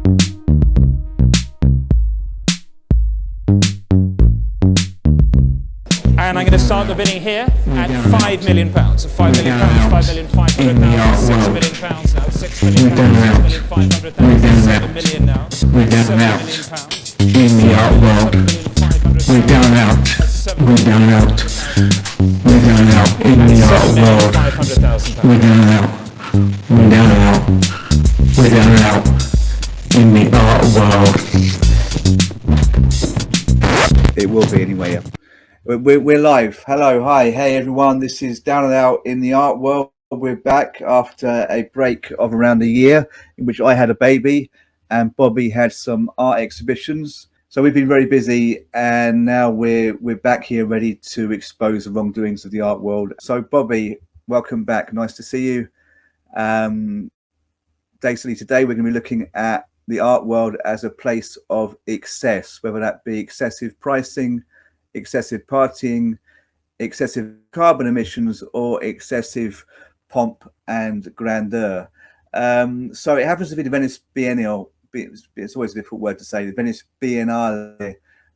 And I'm going to start the bidding here at £5 million. £5 million, £5,500,000, £6 million now, £6 million, £6,500,000, £7 million now, We're down and out in the art world. We're down and out. We're down and out. We're down and out in the art world. We're down and out. We're down and out. We're down and out in the art world. It will be anyway. We're live. Hello, hi, hey everyone. This is Down and Out in the Art World. We're back after a break of around a year in which I had a baby and Bobby had some art exhibitions. So we've been very busy, and now we're back here ready to expose the wrongdoings of the art world. So Bobby, welcome back. Nice to see you. Basically today we're going to be looking at the art world as a place of excess, whether that be excessive pricing, excessive partying, excessive carbon emissions, or excessive pomp and grandeur. So it happens to be the Venice Biennale. It's always a difficult word to say. The Venice Biennale,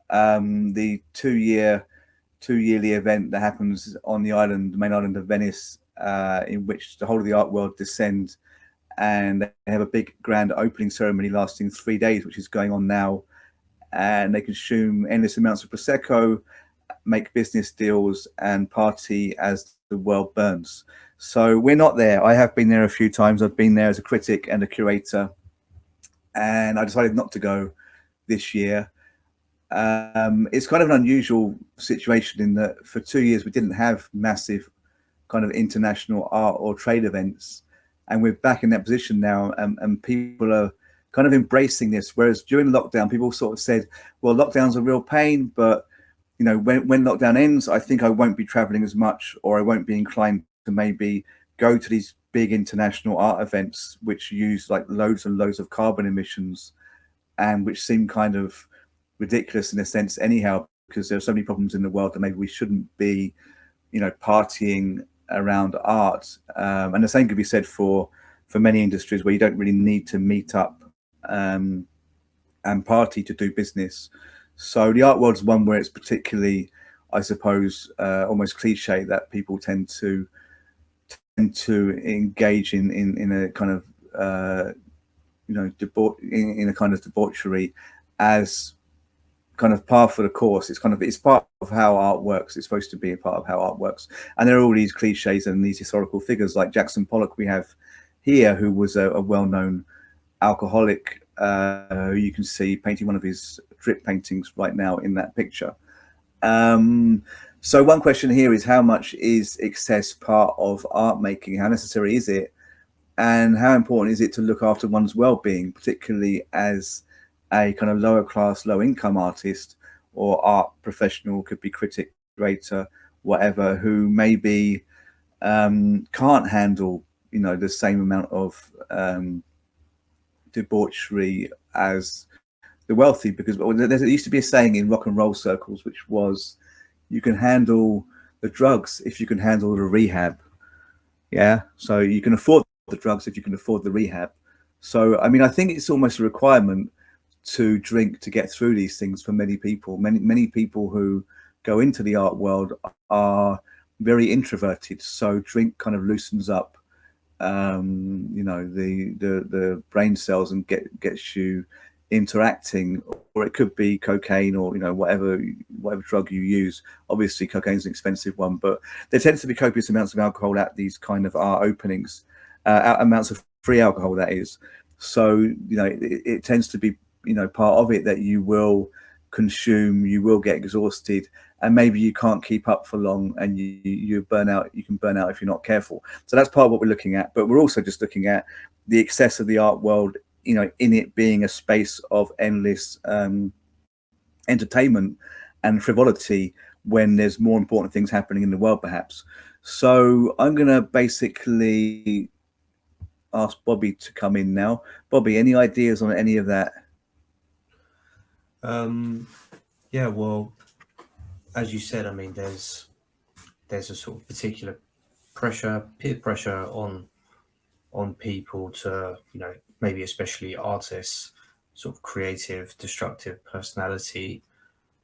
the two-yearly event that happens on the main island of Venice, in which the whole of the art world descend, and they have a big grand opening ceremony lasting 3 days, which is going on now. And they consume endless amounts of prosecco, make business deals, and party as the world burns. So we're not there. I have been there a few times. I've been there as a critic and a curator, and I decided not to go this year. It's kind of an unusual situation in that for 2 years we didn't have massive kind of international art or trade events, and we're back in that position now, and people are kind of embracing this. Whereas during lockdown, people sort of said, well, lockdown's a real pain, but you know, when lockdown ends, I think I won't be traveling as much, or I won't be inclined to maybe go to these big international art events, which use like loads and loads of carbon emissions, and which seem kind of ridiculous in a sense anyhow, because there are so many problems in the world that maybe we shouldn't be, you know, partying around art. And the same could be said for many industries where you don't really need to meet up and party to do business. So the art world is one where it's particularly, I suppose, almost cliche that people tend to engage in a kind of you know, in a kind of debauchery as kind of par for the course. It's part of how art works. It's supposed to be a part of how art works. And there are all these cliches and these historical figures like Jackson Pollock we have here, who was a well-known alcoholic, who you can see painting one of his drip paintings right now in that picture. So one question here is, how much is excess part of art making? How necessary is it? And how important is it to look after one's well-being, particularly as a kind of lower class, low income artist or art professional, could be critic, curator, whatever, who maybe can't handle, you know, the same amount of debauchery as the wealthy? Because there used to be a saying in rock and roll circles, which was, you can handle the drugs if you can handle the rehab. Yeah, so you can afford the drugs if you can afford the rehab. So I mean, I think it's almost a requirement to drink to get through these things for many people. Many people who go into the art world are very introverted, so drink kind of loosens up you know, the brain cells and gets you interacting. Or it could be cocaine, or you know, whatever drug you use. Obviously cocaine's an expensive one, but there tends to be copious amounts of alcohol at these kind of art openings, amounts of free alcohol, that is. So you know, it tends to be, you know, part of it that you will consume, you will get exhausted, and maybe you can't keep up for long, and you burn out. You can burn out if you're not careful. So that's part of what we're looking at. But we're also just looking at the excess of the art world, you know, in it being a space of endless entertainment and frivolity, when there's more important things happening in the world, perhaps. So I'm going to basically ask Bobby to come in now. Bobby, any ideas on any of that? Yeah, well, as you said, I mean, there's a sort of particular peer pressure on people to, you know, maybe especially artists, sort of creative, destructive personality.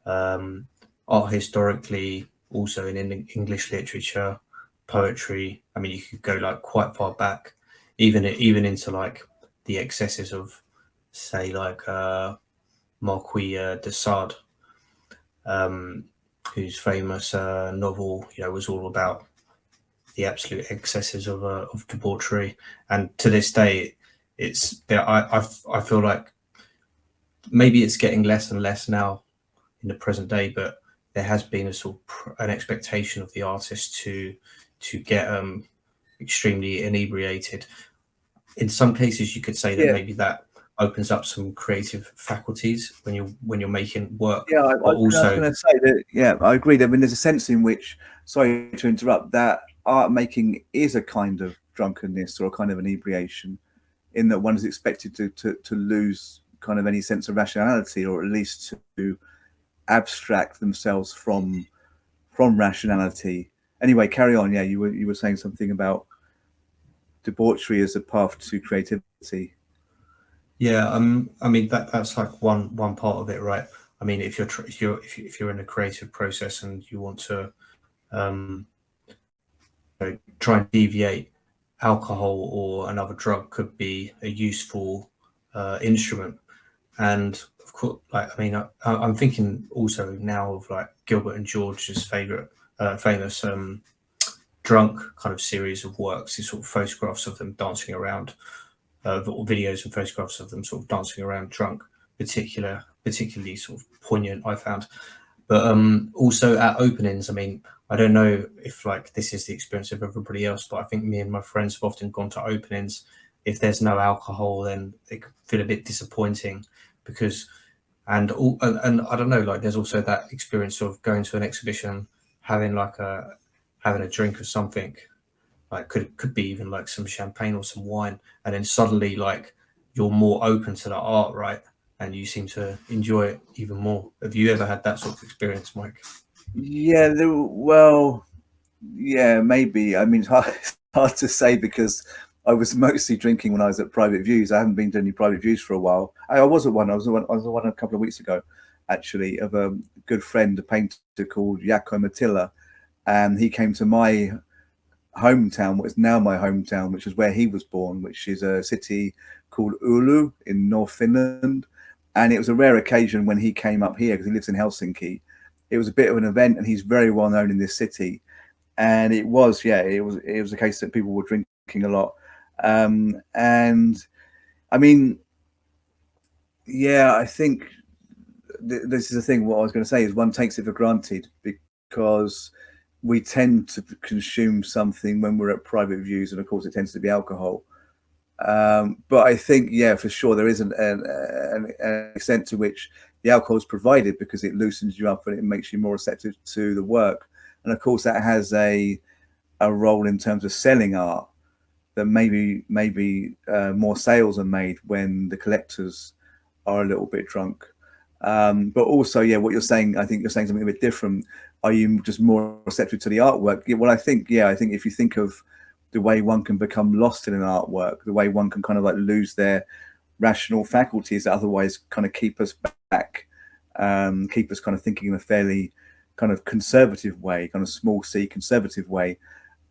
Art historically, also in English literature, poetry. I mean, you could go like quite far back, even into like the excesses of, say, like Marquis de Sade, whose famous novel, was all about the absolute excesses of debauchery. And to this day, it's there. I feel like maybe it's getting less and less now in the present day, but there has been a sort of an expectation of the artist to get extremely inebriated. In some cases, you could say that Yeah, maybe that opens up some creative faculties when you're making work, yeah. but I was also going to say that. Yeah, I agree. I mean, there's a sense in which, sorry to interrupt, that art making is a kind of drunkenness or a kind of inebriation, in that one is expected to lose kind of any sense of rationality, or at least to abstract themselves from rationality. Anyway, carry on. Yeah, you were saying something about debauchery as a path to creativity. yeah. I mean that's like one part of it, right? I mean, if you're in a creative process and you want to um, try and deviate, alcohol or another drug could be a useful instrument. And of course, like I mean, I'm thinking also now of like Gilbert and George's famous drunk kind of series of works. These sort of photographs of them dancing around, or videos and photographs of them sort of dancing around drunk. Particularly sort of poignant, I found. But also at openings, I mean, I don't know if like this is the experience of everybody else, but I think me and my friends have often gone to openings. If there's no alcohol, then it can feel a bit disappointing because, and I don't know, like there's also that experience of going to an exhibition, having like having a drink or something, like could be even like some champagne or some wine, and then suddenly like you're more open to the art, right? And you seem to enjoy it even more. Have you ever had that sort of experience, Mike? Yeah, well, yeah, maybe. I mean, it's hard to say because I was mostly drinking when I was at private views. I haven't been to any private views for a while. I was at one. I was at one a couple of weeks ago, actually, of a good friend, a painter called Jaakko Mattila, and he came to my hometown, what is now my hometown, which is where he was born, which is a city called Oulu in North Finland. And it was a rare occasion when he came up here because he lives in Helsinki. It was a bit of an event, and he's very well known in this city. And it was, yeah, it was a case that people were drinking a lot. And I mean, yeah, I think this is the thing. What I was going to say is one takes it for granted because we tend to consume something when we're at private views, and of course, it tends to be alcohol. But I think, yeah, for sure, there is an extent to which the alcohol is provided because it loosens you up and it makes you more receptive to the work. And of course, that has a role in terms of selling art. That maybe more sales are made when the collectors are a little bit drunk. But also, yeah, what you're saying, I think you're saying something a bit different. Are you just more receptive to the artwork? Yeah, well, I think if you think of the way one can become lost in an artwork, the way one can kind of like lose their rational faculties that otherwise kind of keep us back, keep us kind of thinking in a fairly kind of conservative way, kind of small c conservative way.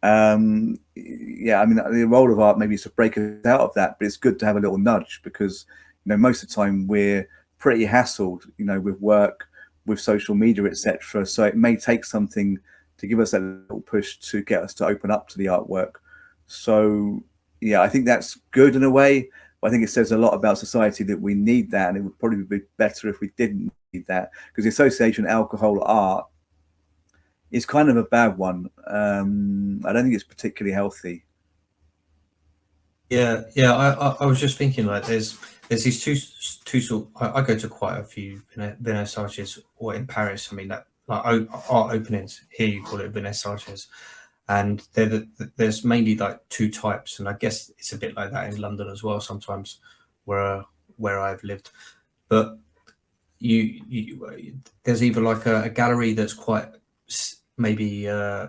Yeah, I mean, the role of art maybe is to break us out of that, but it's good to have a little nudge because, most of the time we're pretty hassled, with work, with social media, etc. So it may take something to give us that little push to get us to open up to the artwork. So yeah, I think that's good in a way, but I think it says a lot about society that we need that, and it would probably be better if we didn't need that, because the association alcohol art is kind of a bad one. I don't think it's particularly healthy. Yeah, I was just thinking like there's these two sort. I go to quite a few vernissages or in Paris. I mean that like art openings here you call it vernissages, and there's mainly like two types, and I guess it's a bit like that in London as well sometimes, where I've lived. But there's either like a gallery that's quite maybe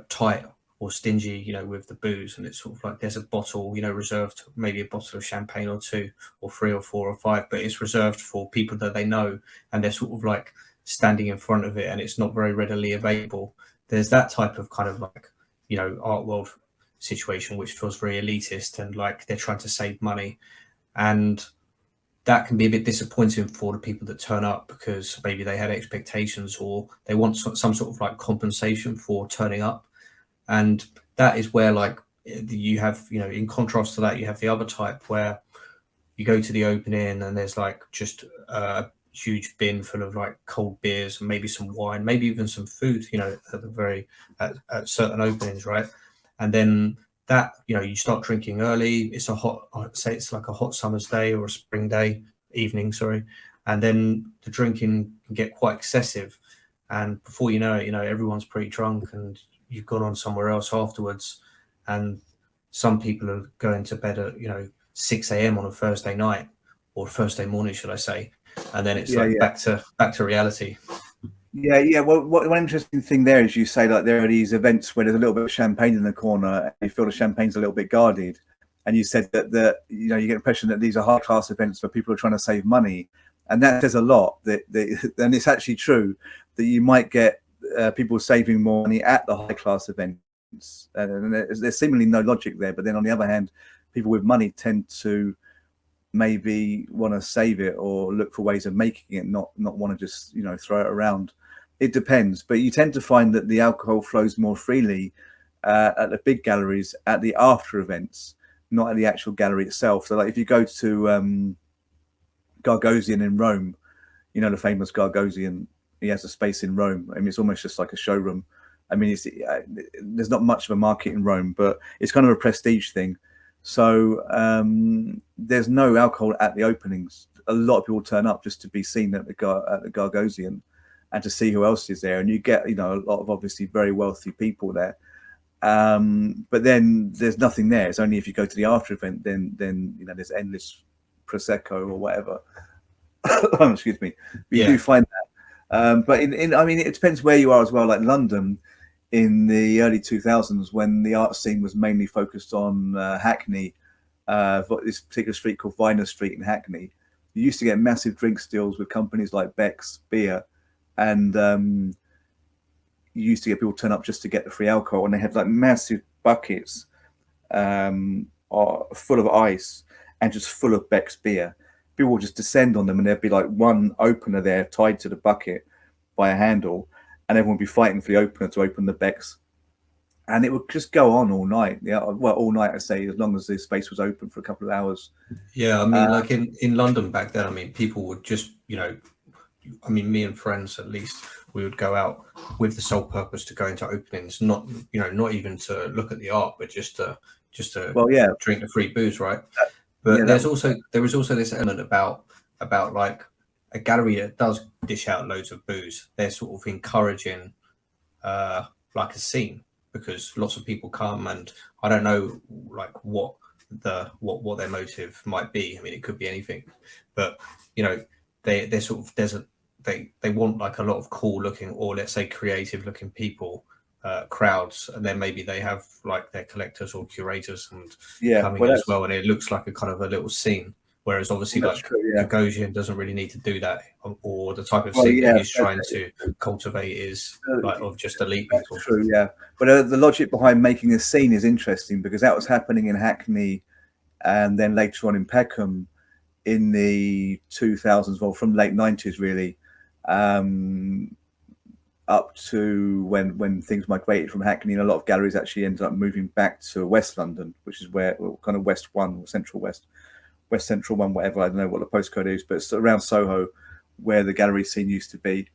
tight stingy, you know, with the booze, and it's sort of like there's a bottle, you know, reserved, maybe a bottle of champagne or two or three or four or five, but it's reserved for people that they know, and they're sort of like standing in front of it, and it's not very readily available. There's that type of kind of like, you know, art world situation which feels very elitist, and like they're trying to save money, and that can be a bit disappointing for the people that turn up, because maybe they had expectations or they want some sort of like compensation for turning up. And that is where, like, you have, you know, in contrast to that, you have the other type where you go to the opening and there's like just a huge bin full of like cold beers and maybe some wine, maybe even some food, you know, at certain openings, right? And then that, you know, you start drinking early. It's a hot, I'd say it's like a hot summer's day or a spring day evening, sorry. And then the drinking can get quite excessive. And before you know it, you know, everyone's pretty drunk and you've gone on somewhere else afterwards. And some people are going to bed at, you know, 6 a.m. on a Thursday night, or Thursday morning, should I say. And then it's back to reality. Yeah. Well, one interesting thing there is you say like there are these events where there's a little bit of champagne in the corner, and you feel the champagne's a little bit guarded. And you said that you know, you get the impression that these are high class events where people are trying to save money, and that says a lot. And it's actually true that you might get people saving more money at the high class events, and there's seemingly no logic there. But then on the other hand, people with money tend to maybe want to save it or look for ways of making it, not want to just, you know, throw it around. It depends, but you tend to find that the alcohol flows more freely at the big galleries at the after events, not at the actual gallery itself. So like if you go to Gagosian in Rome, you know, the famous Gagosian, he has a space in Rome. I mean, it's almost just like a showroom. I mean, there's not much of a market in Rome, but it's kind of a prestige thing. So there's no alcohol at the openings. A lot of people turn up just to be seen at the Gagosian and to see who else is there. And you get, you know, a lot of obviously very wealthy people there. But then there's nothing there. It's only if you go to the after event, then you know, there's endless Prosecco or whatever. Excuse me. But you do find that. But I mean, it depends where you are as well. Like London in the early 2000s, when the art scene was mainly focused on Hackney, this particular street called Viner Street in Hackney, you used to get massive drink deals with companies like Beck's Beer, and you used to get people turn up just to get the free alcohol, and they had like massive buckets full of ice and just full of Beck's Beer. People would just descend on them, and there'd be like one opener there tied to the bucket by a handle, and everyone would be fighting for the opener to open the Beck's. And it would just go on all night. Yeah, well, all night, I say, as long as the space was open for a couple of hours. Yeah, I mean, like in London back then, I mean, people would just, you know, I mean, me and friends, at least, we would go out with the sole purpose to go into openings, not, you know, not even to look at the art, but just to drink the free booze, right? But there is also this element about like a gallery that does dish out loads of booze. They're sort of encouraging like a scene, because lots of people come, and I don't know like what their motive might be. I mean, it could be anything, but you know, they're sort of they want like a lot of cool looking, or let's say creative looking people, crowds, and then maybe they have like their collectors or curators and coming as well, and it looks like a kind of a little scene. Whereas obviously like Gagosian doesn't really need to do that, or the type of scene that he's trying to cultivate is like of just elite people. True, yeah. But the logic behind making a scene is interesting, because that was happening in Hackney, and then later on in Peckham in the 2000s, well, from late 90s really, up to when things migrated from Hackney, and a lot of galleries actually ended up moving back to West London, which is where, well, kind of West 1 or Central West, West Central 1, whatever, I don't know what the postcode is, but it's around Soho where the gallery scene used to be.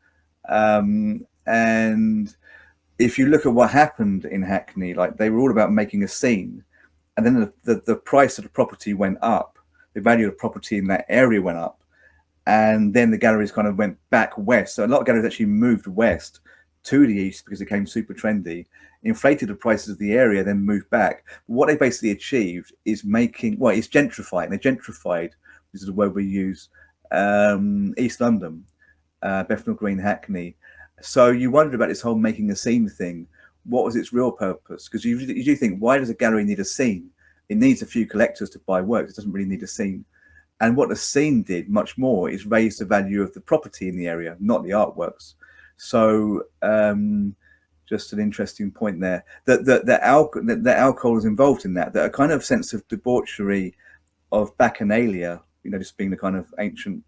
And if you look at what happened in Hackney, like they were all about making a scene, and then the price of the property went up, the value of the property in that area went up, and then the galleries kind of went back west. So a lot of galleries actually moved west to the east because it became super trendy, inflated the prices of the area, then moved back. But what they basically achieved is making, well, it's gentrifying. They gentrified, this is the word we use, East London, Bethnal Green, Hackney. So you wondered about this whole making a scene thing. what was its real purpose? Because you do think, why does a gallery need a scene? It needs a few collectors to buy works. It doesn't really need a scene. And what the scene did much more is raise the value of the property in the area, not the artworks. So just an interesting point there. That alcohol is involved in that. That a kind of sense of debauchery, of bacchanalia, just being the kind of ancient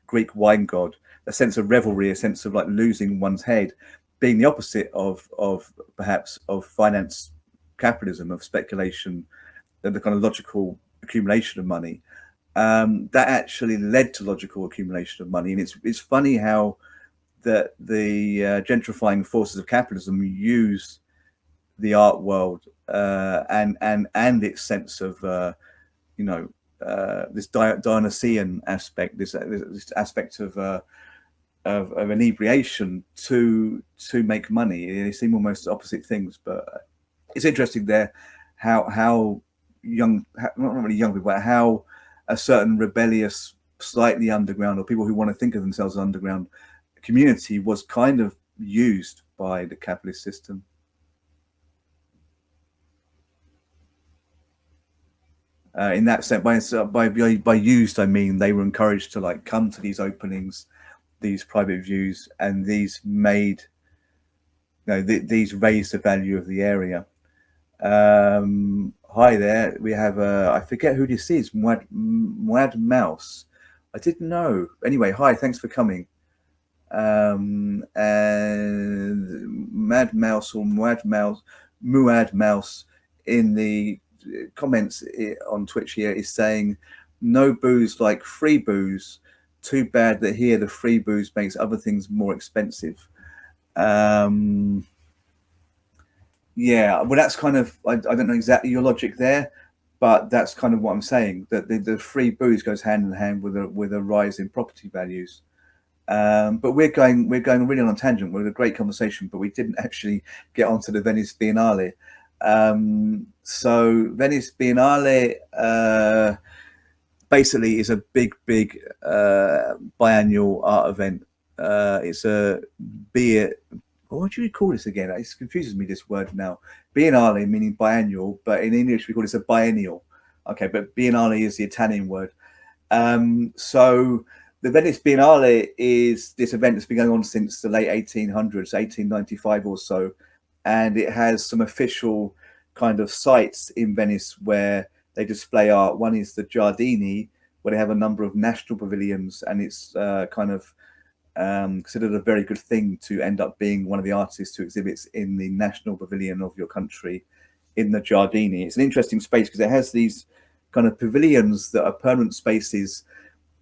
Greek wine god, a sense of revelry, a sense of like losing one's head, being the opposite of perhaps of finance capitalism, of speculation, the kind of logical accumulation of money. That actually led to logical accumulation of money. And it's funny how the gentrifying forces of capitalism use the art world and its sense of this Dionysian aspect, this aspect of inebriation to make money. They seem almost opposite things, but it's interesting there how young, not really young people, but how a certain rebellious, slightly underground, or people who want to think of themselves as underground community was kind of used by the capitalist system. In that sense, by used, I mean they were encouraged to like come to these openings, these private views, and these made, these raised the value of the area. Hi there, we have I forget who this is, Mwad Mouse. I didn't know. Anyway, hi, thanks for coming. And Mad Mouse or Muad Mouse in the comments on Twitch here is saying, no booze like free booze. Too bad that here the free booze makes other things more expensive. Yeah, well, that's kind of, I don't know exactly your logic there, but that's kind of what I'm saying, that the free booze goes hand in hand with a rise in property values. But we're going really on a tangent. We're a great conversation, but we didn't actually get onto the Venice Biennale. So Venice Biennale basically is a big biannual art event. It's a what do you call this again? It confuses me, this word now. Biennale meaning biannual, but in English we call this a biennial. Okay, but Biennale is the Italian word. So the Venice Biennale is this event that's been going on since the late 1800s, 1895 or so, and it has some official kind of sites in Venice where they display art. One is the Giardini, where they have a number of national pavilions, and it's kind of considered a very good thing to end up being one of the artists who exhibits in the national pavilion of your country in the Giardini. It's an interesting space because it has these kind of pavilions that are permanent spaces,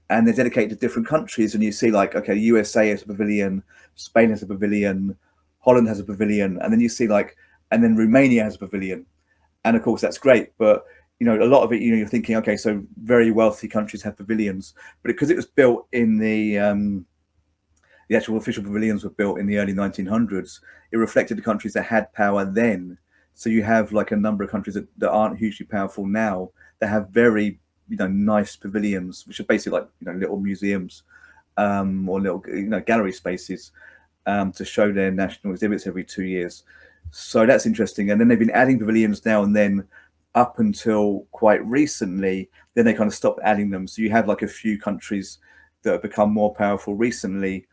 and they're dedicated to different countries. And you see, like, okay, USA has a pavilion, Spain has a pavilion, Holland has a pavilion, and then you see and then Romania has a pavilion. And of course that's great, but a lot of it, you're thinking, okay, so very wealthy countries have pavilions, but because it was built in the actual official pavilions were built in the early 1900s, it reflected the countries that had power then. So you have like a number of countries that aren't hugely powerful now that have very nice pavilions, which are basically like little museums or little gallery spaces to show their national exhibits every 2 years. So that's interesting. And then they've been adding pavilions now and then up until quite recently. Then they kind of stopped adding them. So you have like a few countries that have become more powerful recently,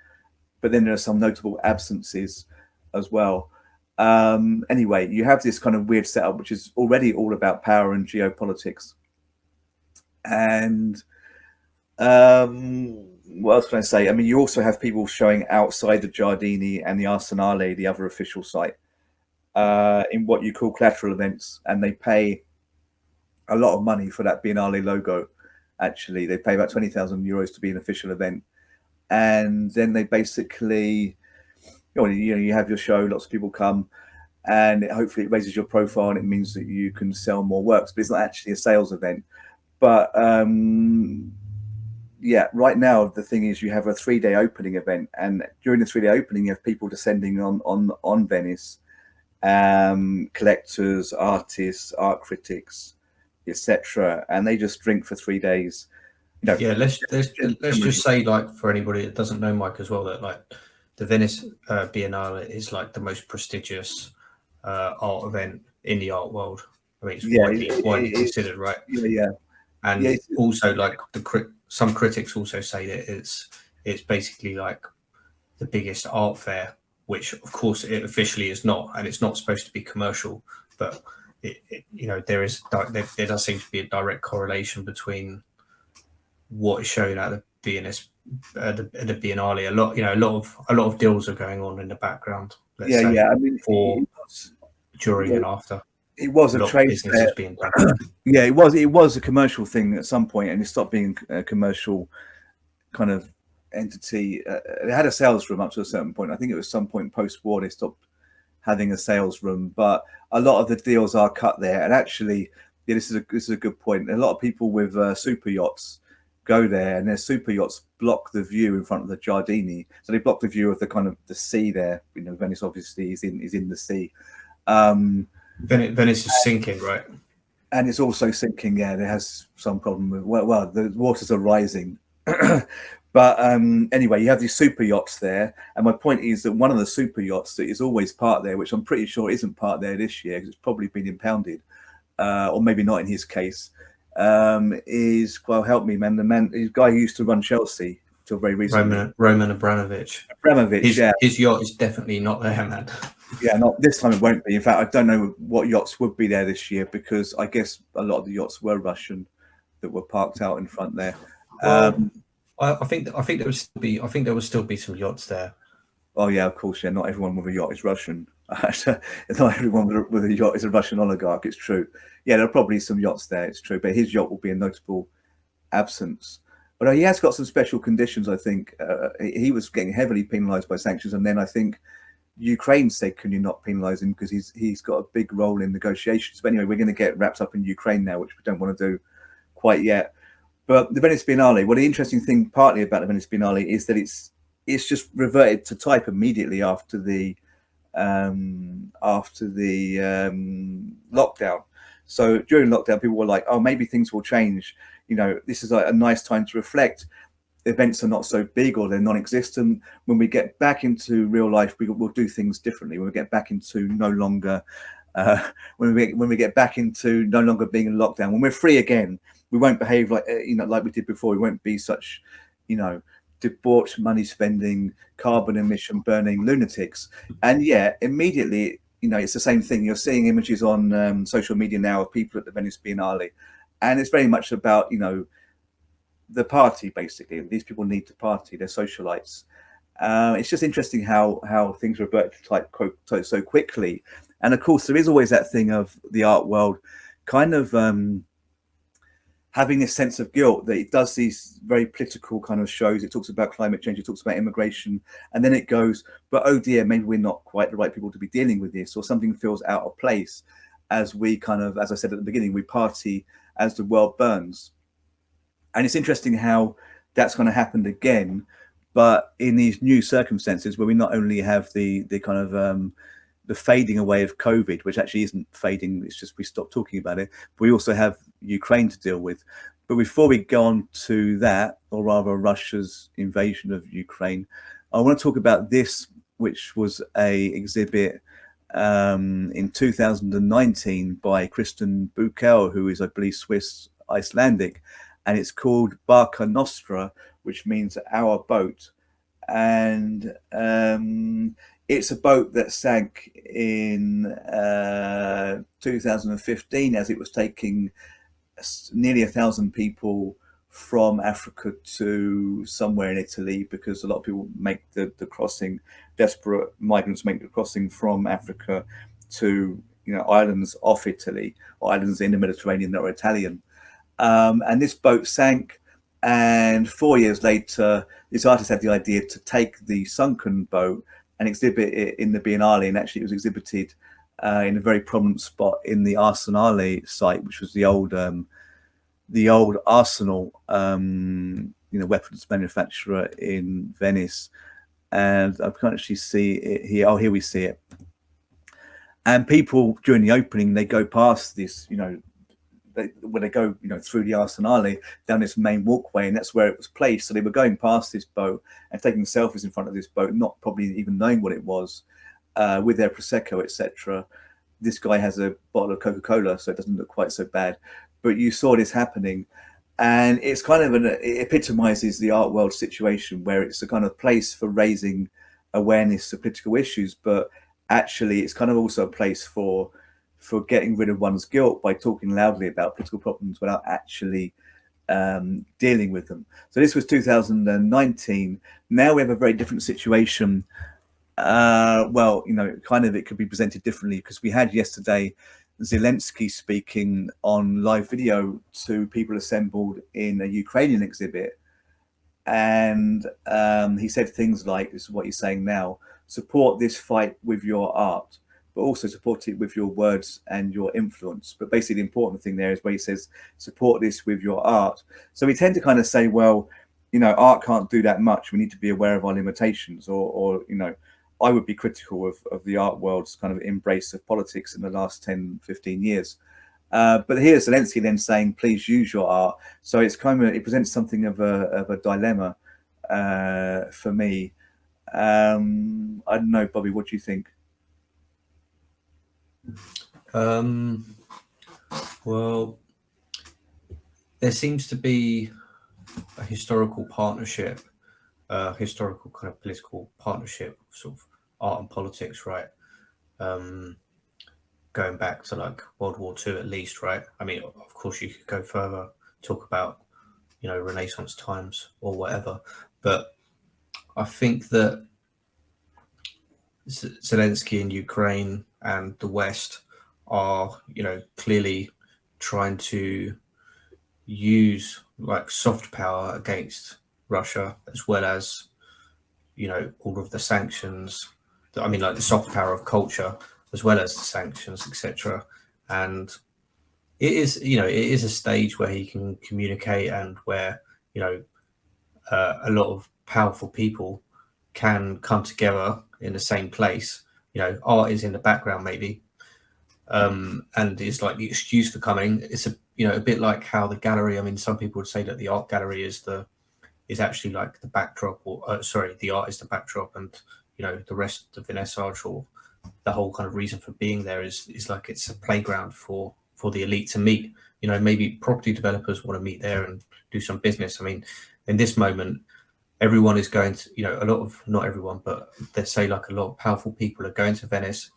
but then there are some notable absences as well. Anyway, you have this kind of weird setup, which is already all about power and geopolitics. And what else can I say? I mean, you also have people showing outside the Giardini and the Arsenale, the other official site, in what you call collateral events, and they pay a lot of money for that Biennale logo. Actually, they pay about 20,000 euros to be an official event, and then they basically, you have your show, lots of people come, and hopefully it raises your profile, and it means that you can sell more works. But it's not actually a sales event. But yeah, right now the thing is, you have a 3-day opening event, and during the 3-day opening, you have people descending on Venice, collectors, artists, art critics, etc., and they just drink for 3 days. Yeah, let's just say, like, for anybody that doesn't know, Mike, as well, that like the Venice Biennale is like the most prestigious art event in the art world. I mean, it's Yeah, widely considered, right? Yeah, And yeah, also, like some critics also say that it's basically like the biggest art fair, which of course it officially is not, and it's not supposed to be commercial. But there does seem to be a direct correlation between what is shown at the BNS at the Biennale. A lot of deals are going on in the background. Let's say yeah. I mean, for during and after. it was A a lot of trade business fair. is being done. Yeah, it was a commercial thing at some point, and it stopped being a commercial kind of entity. It had a sales room up to a certain point. I think it was some point post-war they stopped having a sales room, but a lot of the deals are cut there. And actually, yeah, this is a good point. A lot of people with super yachts go there, and their super yachts block the view in front of the Giardini, so they block the view of the kind of the sea there. Venice obviously is in the sea. Venice is sinking, right? And it's also sinking. Yeah, there has some problem with well, the waters are rising. But anyway, you have these super yachts there, and my point is that one of the super yachts that is always parked there, which I'm pretty sure isn't parked there this year because it's probably been impounded, or maybe not in his case, is, well, help me, man. The guy who used to run Chelsea till very recently, Roman Abramovich. His yacht is definitely not there, man. Yeah, not this time. It won't be. In fact, I don't know what yachts would be there this year because I guess a lot of the yachts were Russian that were parked out in front there. I think there will still be some yachts there. Oh yeah, of course. Yeah, not everyone with a yacht is Russian. Not everyone with a yacht is a Russian oligarch. It's true. Yeah, there are probably some yachts there. It's true, but his yacht will be a notable absence. But he has got some special conditions. I think he was getting heavily penalised by sanctions, and then I think Ukraine said, "Can you not penalise him because he's got a big role in negotiations?" But anyway, we're going to get wrapped up in Ukraine now, which we don't want to do quite yet. But the Venice Biennale, well, the interesting thing partly about the Venice Biennale is that it's just reverted to type immediately after the lockdown. So during lockdown, people were like, "Oh, maybe things will change. This is a nice time to reflect. Events are not so big or they're non-existent. When we get back into real life, we'll do things differently. When we get back into no longer when we get back into no longer being in lockdown, when we're free again, we won't behave like like we did before. We won't be such debauched, money spending, carbon emission burning lunatics." And yeah, immediately it's the same thing. You're seeing images on social media now of people at the Venice Biennale, and it's very much about the party. Basically, these people need to party. They're socialites. It's just interesting how things revert to type so quickly. And of course, there is always that thing of the art world kind of having this sense of guilt that it does these very political kind of shows. It talks about climate change, it talks about immigration, and then it goes, but oh dear, maybe we're not quite the right people to be dealing with this, or something feels out of place as we kind of, as I said at the beginning, we party as the world burns. And it's interesting how that's going to happen again, but in these new circumstances where we not only have the kind of the fading away of COVID, which actually isn't fading, it's just we stopped talking about it, but we also have Ukraine to deal with. But before we go on to that, or rather Russia's invasion of Ukraine, I want to talk about this, which was a exhibit in 2019 by Kristen Bukel, who is, I believe, Swiss Icelandic, and it's called Barca Nostra, which means our boat. And it's a boat that sank in 2015 as it was taking nearly 1,000 people from Africa to somewhere in Italy, because a lot of people make the crossing, desperate migrants make the crossing from Africa to islands off Italy, or islands in the Mediterranean that are Italian. And this boat sank, and 4 years later, this artist had the idea to take the sunken boat and exhibit it in the Biennale. And actually, it was exhibited in a very prominent spot in the Arsenale site, which was the old Arsenal, weapons manufacturer in Venice. And I can't actually see it here. Oh, here we see it. And people during the opening, they go past this, when they go, through the Arsenale down this main walkway, and that's where it was placed. So they were going past this boat and taking selfies in front of this boat, not probably even knowing what it was, with their prosecco, etc. this guy has a bottle of Coca-Cola, so it doesn't look quite so bad. But you saw this happening, and it's kind of it epitomizes the art world situation, where it's a kind of place for raising awareness of political issues, but actually it's kind of also a place for getting rid of one's guilt by talking loudly about political problems without actually dealing with them. So this was 2019. Now we have a very different situation. Well, you know, kind of it could be presented differently, because we had yesterday Zelenskyy speaking on live video to people assembled in a Ukrainian exhibit. And he said things like, this is what he's saying now: support this fight with your art, but also support it with your words and your influence. But basically the important thing there is where he says, support this with your art. So we tend to kind of say, well, you know, art can't do that much. We need to be aware of our limitations, or you know, I would be critical of the art world's kind of embrace of politics in the last 10, 15 years. But here's Zelenskyy then saying, please use your art. So it's kind of, it presents something of a dilemma for me. I don't know, Bobby, what do you think? Well, there seems to be a historical partnership, historical kind of political partnership, sort of art and politics, right? Going back to like World War II at least, right? I mean, of course, you could go further, talk about, you know, Renaissance times or whatever. But I think that Zelenskyy in Ukraine and the West are, you know, clearly trying to use like soft power against Russia, as well as, you know, all of the sanctions. I mean, like the soft power of culture, as well as the sanctions, etc. And it is, you know, it is a stage where he can communicate, and where, you know, a lot of powerful people can come together in the same place. You know, art is in the background maybe, and it's like the excuse for coming. It's a, you know, a bit like how the gallery, I mean, some people would say that the art gallery is actually like the backdrop, or sorry, the art is the backdrop, and, you know, the rest of the vernissage, or the whole kind of reason for being there is like it's a playground for the elite to meet. You know, maybe property developers want to meet there and do some business. I mean, in this moment, everyone is going to, you know, a lot of, not everyone, but let's say like a lot of powerful people are going to Venice.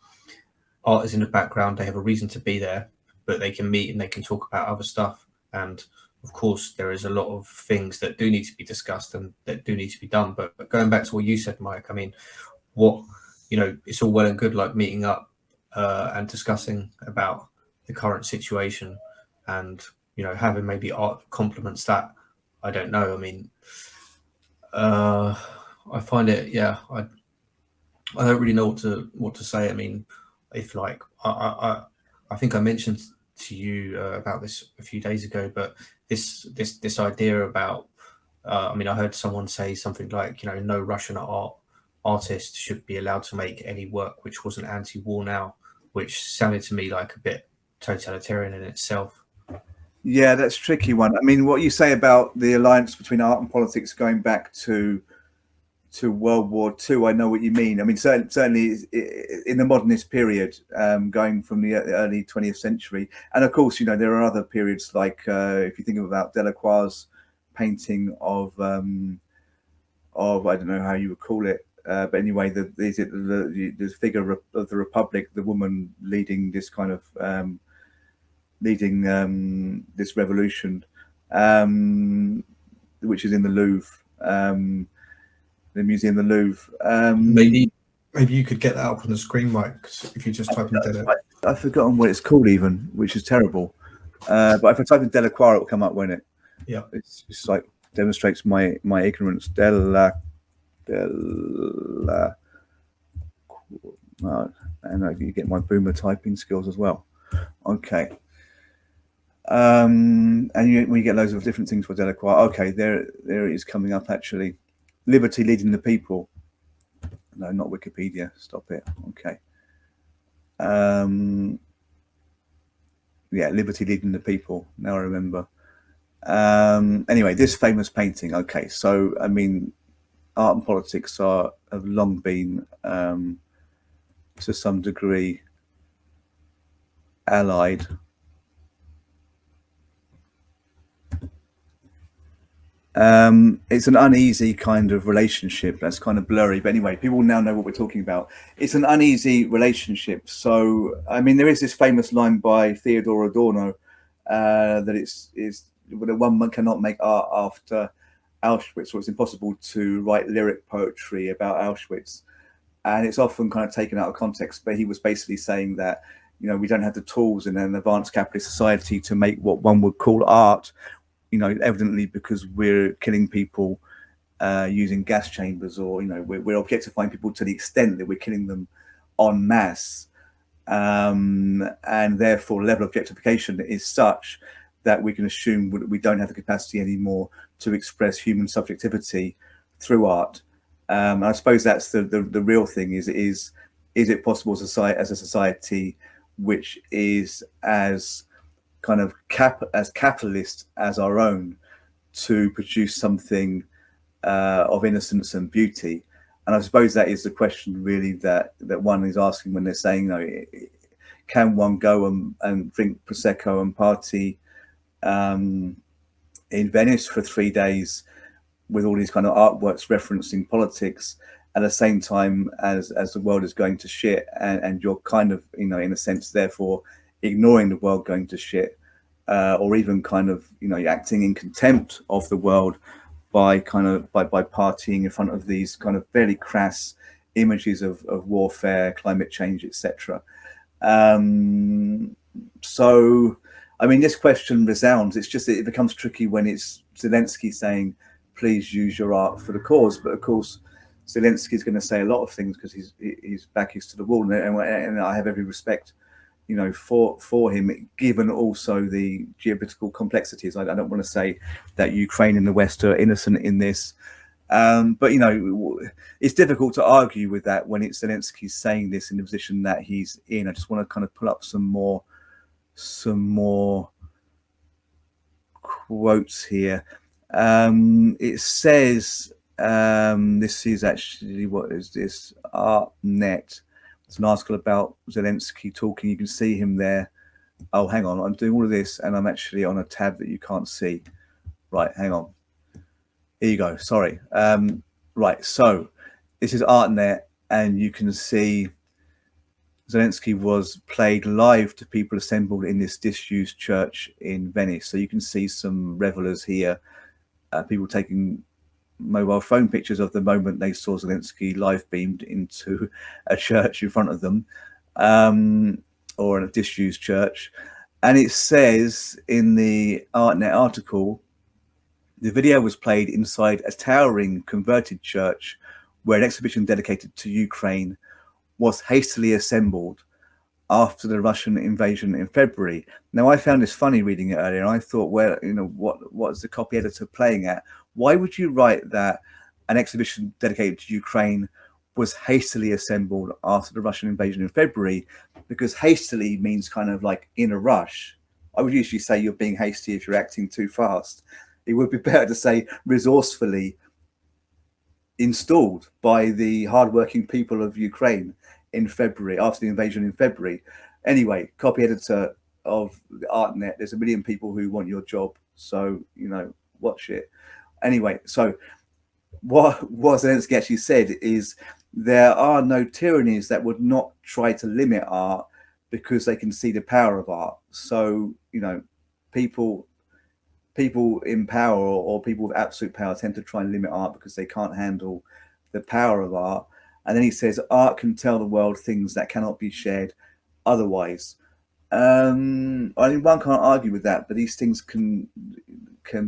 Art is in the background. They have a reason to be there, but they can meet and they can talk about other stuff. And of course, there is a lot of things that do need to be discussed and that do need to be done. But going back to what you said, Mike, I mean, what, you know, it's all well and good like meeting up and discussing about the current situation, and, you know, having maybe art complements that. I don't know. I mean, I find it, yeah, I don't really know what to say. I mean, if like I think I mentioned to you about this a few days ago, but this idea about I mean, I heard someone say something like, you know, no Russian artist should be allowed to make any work which wasn't anti-war now, which sounded to me like a bit totalitarian in itself. Yeah, that's a tricky one. I mean, what you say about the alliance between art and politics going back to World War II, I know what you mean. I mean, certainly in the modernist period, going from the early 20th century. And of course, you know, there are other periods, like if you think about Delacroix's painting of I don't know how you would call it, but anyway, the figure of the Republic, the woman leading this kind of this revolution, which is in the Louvre, the museum, the Louvre. Maybe you could get that up on the screen, Mike, if you just type in Delacroix. I've forgotten what it's called even, which is terrible. But if I type in Delacroix, it will come up, won't it? Yeah. It's just like demonstrates my ignorance. And you get my boomer typing skills as well. Okay. And we get loads of different things for Delacroix. Okay, there it is coming up actually. Liberty leading the people. No, not Wikipedia. Stop it. Okay. Yeah, liberty leading the people. Now I remember. Anyway, this famous painting. Okay, so I mean, art and politics have long been, to some degree, allied. It's an uneasy kind of relationship. That's kind of blurry, but anyway, people now know what we're talking about. It's an uneasy relationship. So, I mean, there is this famous line by Theodore Adorno that it's that one cannot make art after Auschwitz, or it's impossible to write lyric poetry about Auschwitz. And it's often kind of taken out of context, but he was basically saying that, you know, we don't have the tools in an advanced capitalist society to make what one would call art, you know, evidently because we're killing people using gas chambers, or, you know, we're objectifying people to the extent that we're killing them en masse. And therefore, level of objectification is such that we can assume we don't have the capacity anymore to express human subjectivity through art. I suppose that's the real thing: is it possible as a society which is as kind of capitalist as our own to produce something of innocence and beauty? And I suppose that is the question really that one is asking when they're saying, you know, can one go and drink prosecco and party in Venice for 3 days with all these kind of artworks referencing politics at the same time as the world is going to shit, and you're kind of, you know, in a sense, therefore ignoring the world going to shit, or even kind of, you know, acting in contempt of the world by partying in front of these kind of fairly crass images of warfare, climate change, etc. So, I mean, this question resounds. It's just it becomes tricky when it's Zelenskyy saying, please use your art for the cause. But of course, Zelenskyy is going to say a lot of things because his back is to the wall, and I have every respect, you know, for him, given also the geopolitical complexities. I don't want to say that Ukraine and the West are innocent in this, but, you know, it's difficult to argue with that when it's Zelenskyy saying this in the position that he's in. I just want to kind of pull up some more quotes here. It says, this is actually, what is this? ArtNet. It's an article about Zelenskyy talking. You can see him there. Oh, hang on. I'm doing all of this and I'm actually on a tab that you can't see. Right, hang on. Here you go. Sorry. Right, so this is ArtNet, and you can see Zelenskyy was played live to people assembled in this disused church in Venice. So you can see some revelers here, people taking mobile phone pictures of the moment they saw Zelenskyy live beamed into a church in front of them, or in a disused church. And it says in the ArtNet article, the video was played inside a towering converted church where an exhibition dedicated to Ukraine was hastily assembled after the Russian invasion in February. Now, I found this funny reading it earlier, and I thought, well, you know, what's the copy editor playing at? Why would you write that an exhibition dedicated to Ukraine was hastily assembled after the Russian invasion in February? Because hastily means kind of like in a rush. I would usually say you're being hasty if you're acting too fast. It would be better to say resourcefully installed by the hardworking people of Ukraine in February, after the invasion in February. Anyway, copy editor of the ArtNet, there's a million people who want your job, so, you know, watch it. Anyway, so what Zelenskyy actually said is there are no tyrannies that would not try to limit art because they can see the power of art. So, you know, people in power, or people with absolute power, tend to try and limit art because they can't handle the power of art. And then he says, art can tell the world things that cannot be shared otherwise. I mean, one can't argue with that, but these things can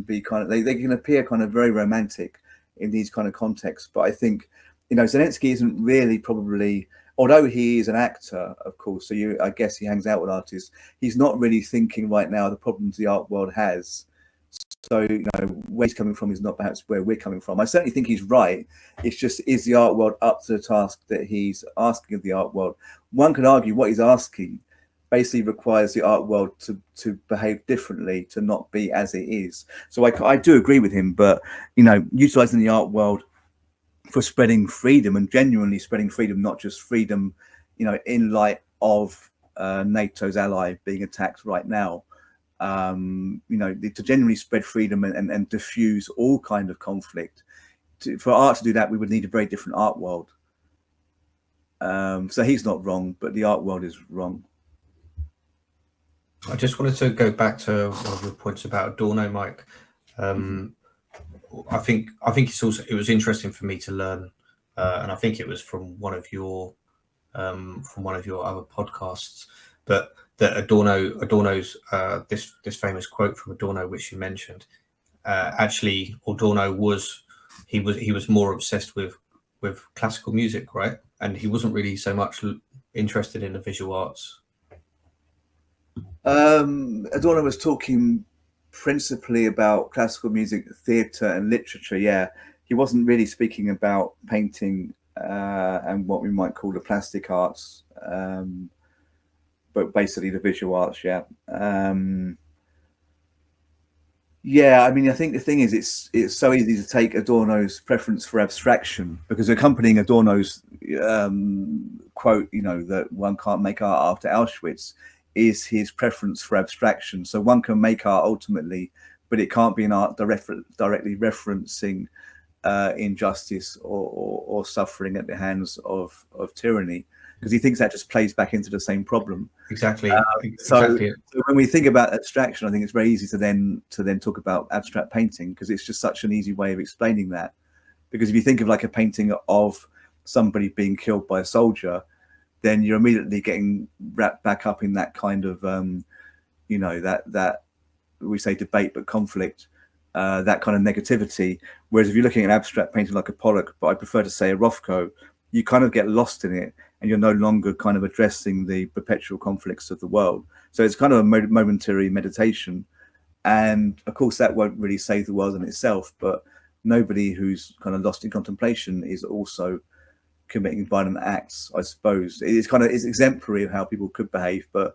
be kind of, they can appear kind of very romantic in these kind of contexts. But I think, you know, Zelenskyy isn't really probably, although he is an actor, of course, so I guess he hangs out with artists, he's not really thinking right now the problems the art world has. So, you know, where he's coming from is not perhaps where we're coming from. I certainly think he's right. It's just, is the art world up to the task that he's asking of the art world? One could argue what he's asking basically requires the art world to behave differently, to not be as it is. So I do agree with him, but, you know, utilizing the art world for spreading freedom, and genuinely spreading freedom, not just freedom, you know, in light of NATO's ally being attacked right now. To genuinely spread freedom and diffuse all kind of conflict. For art to do that, we would need a very different art world. So he's not wrong, but the art world is wrong. I just wanted to go back to one of your points about Adorno, Mike. I think it was interesting for me to learn, and I think it was from one of your other podcasts, but that Adorno's this famous quote from Adorno, which you mentioned, actually Adorno was more obsessed with classical music, right? And he wasn't really so much interested in the visual arts. Adorno was talking principally about classical music, theatre and literature. Yeah, he wasn't really speaking about painting and what we might call the plastic arts, but basically the visual arts. Yeah. I mean, I think the thing is, it's so easy to take Adorno's preference for abstraction, because accompanying Adorno's quote, that one can't make art after Auschwitz, is his preference for abstraction. So one can make art ultimately, but it can't be an art directly referencing injustice or suffering at the hands of tyranny, because he thinks that just plays back into the same problem. Exactly. So when we think about abstraction, I think it's very easy to then talk about abstract painting, because it's just such an easy way of explaining that. Because if you think of like a painting of somebody being killed by a soldier, then you're immediately getting wrapped back up in that kind of that we say debate but conflict, that kind of negativity. Whereas if you're looking at an abstract painting like a Pollock, but I prefer to say a Rothko, you kind of get lost in it, and you're no longer kind of addressing the perpetual conflicts of the world. So it's kind of a momentary meditation, and of course that won't really save the world in itself, but nobody who's kind of lost in contemplation is also committing violent acts, I suppose. It's exemplary of how people could behave, but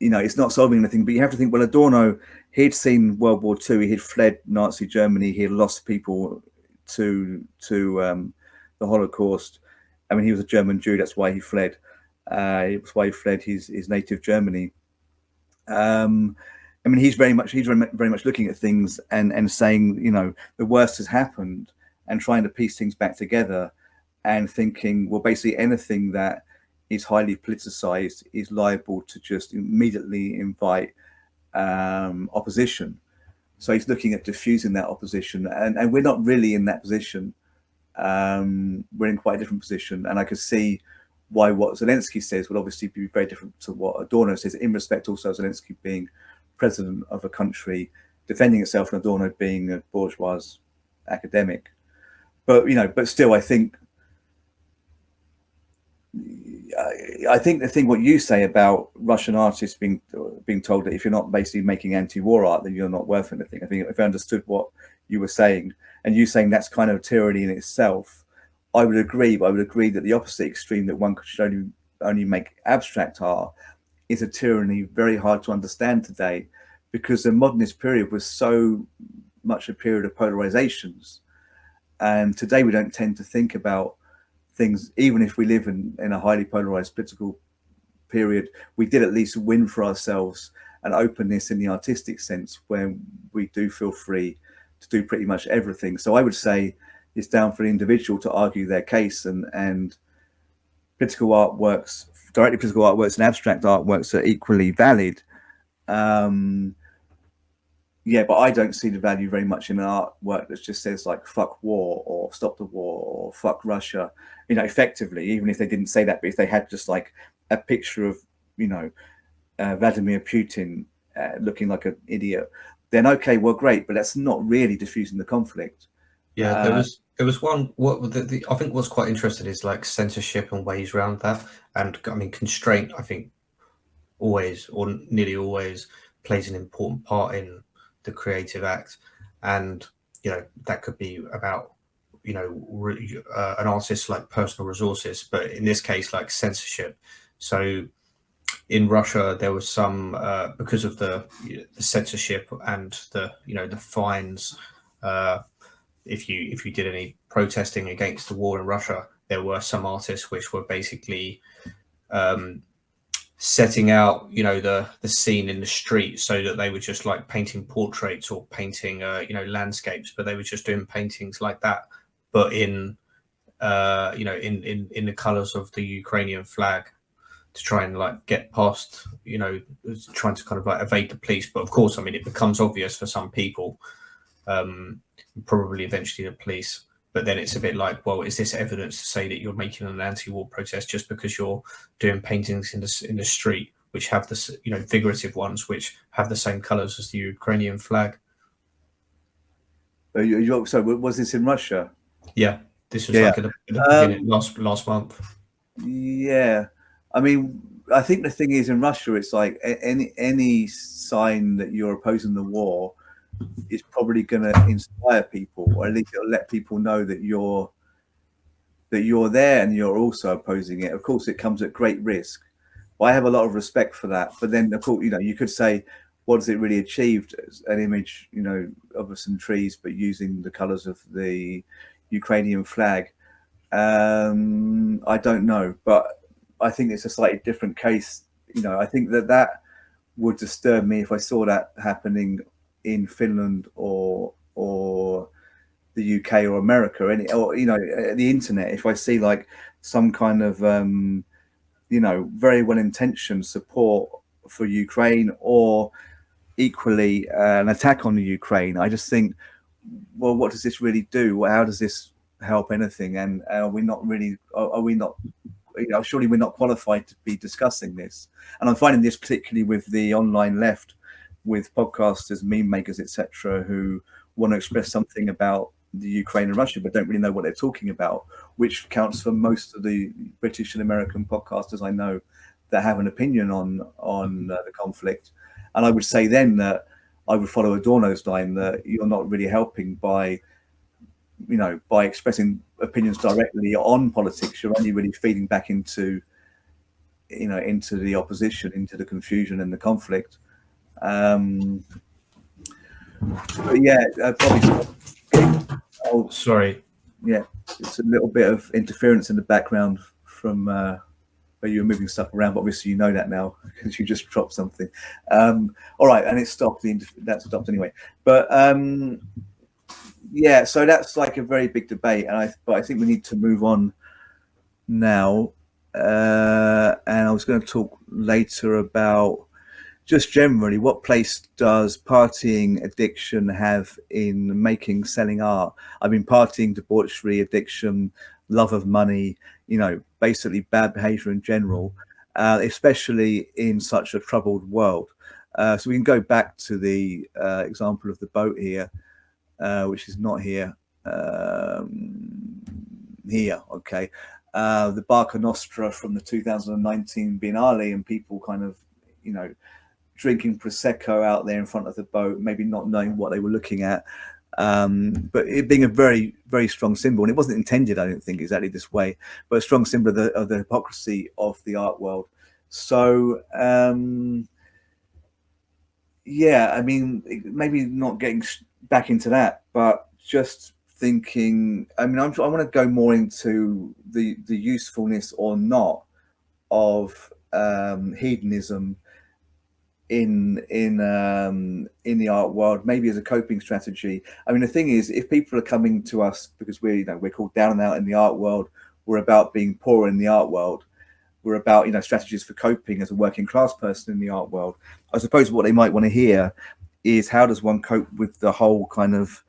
it's not solving anything. But you have to think, well, Adorno, he'd seen World War II, he had fled Nazi Germany, he had lost people to the Holocaust. I mean, he was a German Jew, that's why he fled. That's why he fled his native Germany. I mean, he's very much looking at things and saying, the worst has happened, and trying to piece things back together, and thinking, well, basically anything that is highly politicized is liable to just immediately invite opposition. So he's looking at diffusing that opposition, and we're not really in that position. We're in quite a different position, and I could see why what Zelenskyy says would obviously be very different to what Adorno says, in respect also of Zelenskyy being president of a country defending itself, and Adorno being a bourgeois academic. But still, I think the thing what you say about Russian artists being told that if you're not basically making anti-war art, then you're not worth anything. I think if I understood what you were saying, and you saying that's kind of tyranny in itself, I would agree. But I would agree that the opposite extreme, that one should only make abstract art, is a tyranny very hard to understand today, because the modernist period was so much a period of polarizations, and today we don't tend to think about things. Even if we live in a highly polarized political period, we did at least win for ourselves an openness in the artistic sense, where we do feel free to do pretty much everything. So I would say it's down for the individual to argue their case, and political artworks, directly political artworks and abstract artworks are equally valid. But I don't see the value very much in an artwork that just says like "fuck war" or "stop the war" or "fuck Russia." Effectively, even if they didn't say that, but if they had just like a picture of Vladimir Putin looking like an idiot, then okay, well, great, but that's not really diffusing the conflict. Yeah, there was one. I think what's quite interesting is like censorship and ways around that, and I mean constraint. I think always, or nearly always, plays an important part in the creative act, and that could be about an artist's like personal resources, but in this case like censorship. So in Russia there was some because of the censorship and the fines, if you did any protesting against the war in Russia, there were some artists which were basically setting out, the scene in the street, so that they were just like painting portraits or painting, landscapes, but they were just doing paintings like that, but in the colors of the Ukrainian flag, to try and like get past, trying to kind of like evade the police. But of course, I mean, it becomes obvious for some people, probably eventually the police. But then it's a bit like, well, is this evidence to say that you're making an anti-war protest just because you're doing paintings in the street, which have this, figurative ones, which have the same colors as the Ukrainian flag? So was this in Russia? Yeah, this was Yeah. like at the beginning last month. Yeah, I mean, I think the thing is, in Russia, it's like any sign that you're opposing the war is probably going to inspire people, or at least it'll let people know that you're there and you're also opposing it. Of course, it comes at great risk. I have a lot of respect for that. But then, of course, you could say, what has it really achieved? An image, of some trees, but using the colors of the Ukrainian flag. I don't know, but I think it's a slightly different case. I think that would disturb me if I saw that happening in Finland or the UK or America, or the internet. If I see like some kind of very well-intentioned support for Ukraine, or equally an attack on the Ukraine, I just think, well, what does this really do? How does this help anything? And are we not, surely we're not qualified to be discussing this. And I'm finding this particularly with the online left, with podcasters, meme makers, etc., who want to express something about the Ukraine and Russia, but don't really know what they're talking about, which counts for most of the British and American podcasters I know that have an opinion on the conflict. And I would say then that I would follow Adorno's line that you're not really helping by expressing opinions directly on politics. You're only really feeding back into the opposition, into the confusion and the conflict. But yeah, probably. Oh, sorry. Yeah, it's a little bit of interference in the background from where you were moving stuff around, but obviously you know that now because you just dropped something. All right, and it stopped. That stopped anyway. But yeah, so that's like a very big debate, but I think we need to move on now. And I was going to talk later about just generally what place does partying addiction have in selling art. I mean, partying, debauchery, addiction, love of money, basically bad behavior in general, especially in such a troubled world. So we can go back to the example of the boat here, which is not here. Here, okay. The Barca Nostra from the 2019 Biennale, and people kind of, drinking Prosecco out there in front of the boat, maybe not knowing what they were looking at. But it being a very, very strong symbol, and it wasn't intended, I don't think, exactly this way, but a strong symbol of the hypocrisy of the art world. So, yeah, I mean, maybe not getting back into that, but just thinking, I mean, I want to go more into the usefulness or not of hedonism in the art world, maybe as a coping strategy. I mean, the thing is, if people are coming to us because we're called down and out in the art world, we're about being poor in the art world, we're about strategies for coping as a working class person in the art world, I suppose what they might want to hear is, how does one cope with the whole kind of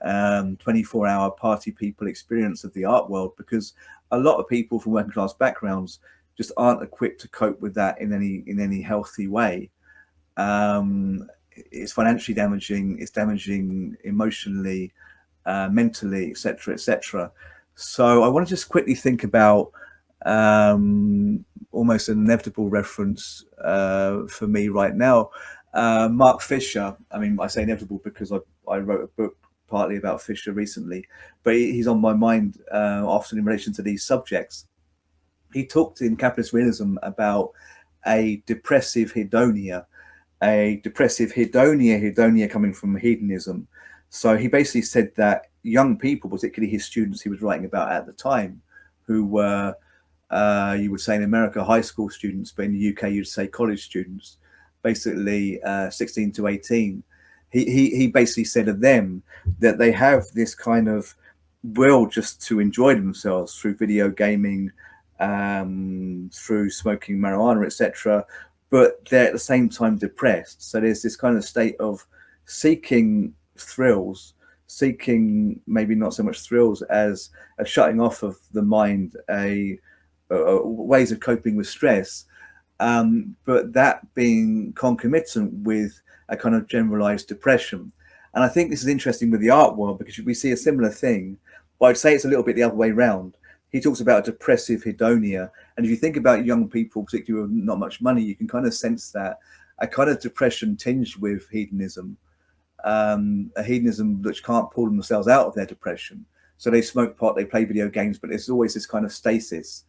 24-hour party people experience of the art world? Because a lot of people from working class backgrounds just aren't equipped to cope with that in any healthy way. It's financially damaging, it's damaging emotionally, mentally, etc., etc. So I want to just quickly think about almost an inevitable reference for me right now. Mark Fisher. I mean, I say inevitable because I wrote a book partly about Fisher recently, but he's on my mind often in relation to these subjects. He talked in Capitalist Realism about a depressive hedonia coming from hedonism. So he basically said that young people, particularly his students he was writing about at the time, who were You would say in America high school students, but in the UK you'd say college students, basically 16 to 18. He basically said of them that they have this kind of will just to enjoy themselves through video gaming, through smoking marijuana, etc. But they're at the same time depressed. So there's this kind of state of seeking thrills, seeking maybe not so much thrills as a shutting off of the mind, ways of coping with stress, but that being concomitant with a kind of generalized depression. And I think this is interesting with the art world because we see a similar thing, but I'd say it's a little bit the other way around. He talks about depressive hedonia. And if you think about young people, particularly with not much money, you can kind of sense that a kind of depression tinged with hedonism, a hedonism which can't pull themselves out of their depression. So they smoke pot, they play video games, but there's always this kind of stasis.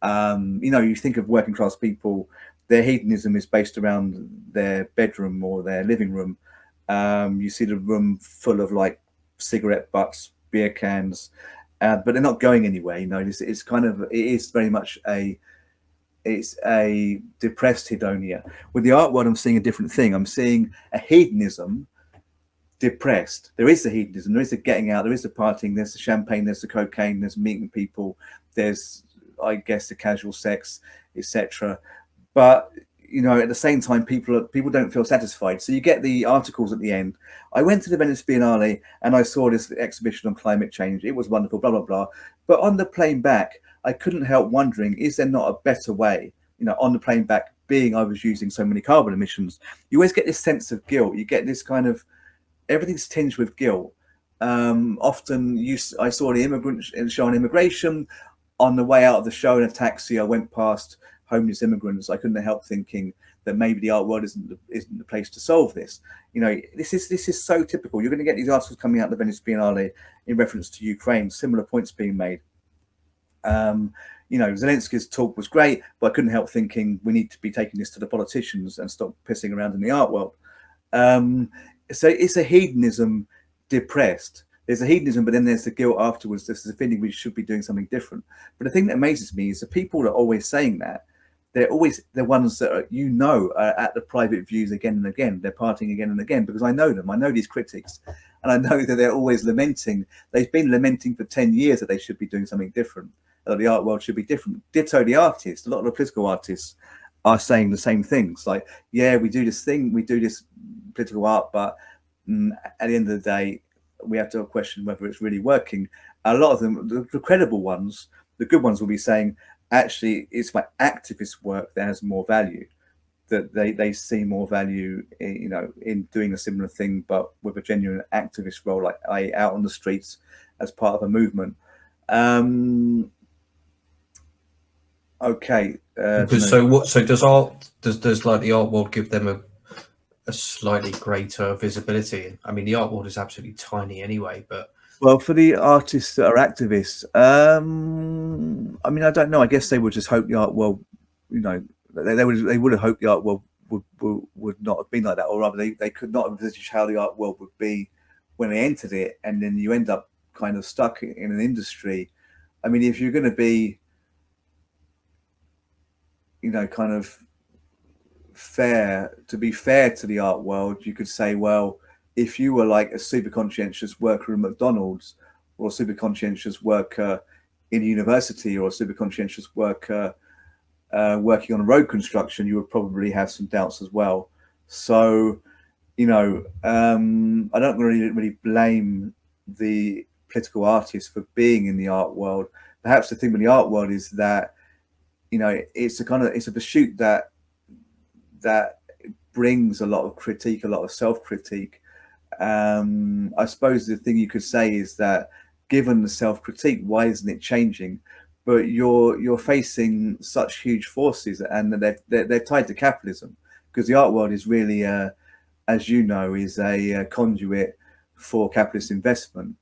You think of working class people, their hedonism is based around their bedroom or their living room. You see the room full of like cigarette butts, beer cans, but they're not going anywhere. It is very much it's a depressed hedonia. With the art world, I'm seeing a different thing. I'm seeing a hedonism depressed. There is the hedonism, there is the getting out, there is the partying, there's the champagne, there's the cocaine, there's meeting people, there's, I guess, the casual sex, etc. But at the same time, people don't feel satisfied. So you get the articles at the end. I went to the Venice Biennale and I saw this exhibition on climate change. It was wonderful, blah blah blah. But on the plane back, I couldn't help wondering: is there not a better way? On the plane back, being I was using so many carbon emissions, you always get this sense of guilt. You get this kind of everything's tinged with guilt. Often, I saw the show on immigration. On the way out of the show in a taxi, I went past homeless immigrants. I couldn't help thinking that maybe the art world isn't the place to solve this. This is so typical. You're going to get these articles coming out of the Venice Biennale in reference to Ukraine, similar points being made. Zelensky's talk was great, but I couldn't help thinking we need to be taking this to the politicians and stop pissing around in the art world. So it's a hedonism depressed. There's a hedonism, but then there's the guilt afterwards. There's the feeling we should be doing something different. But the thing that amazes me is the people that are always saying that, they're always the ones that are at the private views again and again. They're partying again and again because I know them. I know these critics, and I know that they're always lamenting. They've been lamenting for 10 years that they should be doing something different, that the art world should be different. Ditto the artists. A lot of the political artists are saying the same things. Like, yeah, we do this thing, we do this political art, but at the end of the day, we have to question whether it's really working. A lot of them, the credible ones, the good ones, will be saying, actually, it's my activist work that has more value. That they see more value, in doing a similar thing, but with a genuine activist role, like out on the streets as part of a movement. Okay. Does like the art world give them a slightly greater visibility? I mean, the art world is absolutely tiny anyway, but well, for the artists that are activists, I mean, I don't know. I guess they would just hope the art world, they would have hoped the art world would not have been like that, or rather, they could not envisage how the art world would be when they entered it, and then you end up kind of stuck in an industry. I mean, if you're going to be, kind of fair to the art world, you could say, well, if you were like a super conscientious worker in McDonald's, or a super conscientious worker in a university, or a super conscientious worker working on road construction, you would probably have some doubts as well. So, I don't really blame the political artists for being in the art world. Perhaps the thing with the art world is that, it's a pursuit that brings a lot of critique, a lot of self-critique. I suppose the thing you could say is that, given the self-critique, why isn't it changing? But you're facing such huge forces, and they're tied to capitalism, because the art world is really, as you know, is a conduit for capitalist investment.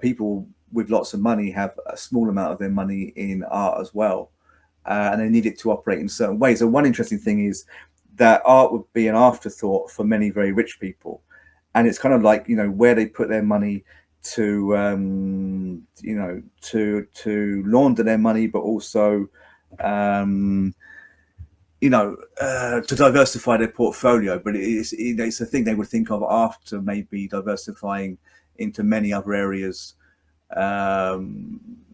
People with lots of money have a small amount of their money in art as well, and they need it to operate in certain ways. And one interesting thing is that art would be an afterthought for many very rich people, and it's kind of like, where they put their money to to launder their money, but also to diversify their portfolio, but it's a thing they would think of after maybe diversifying into many other areas.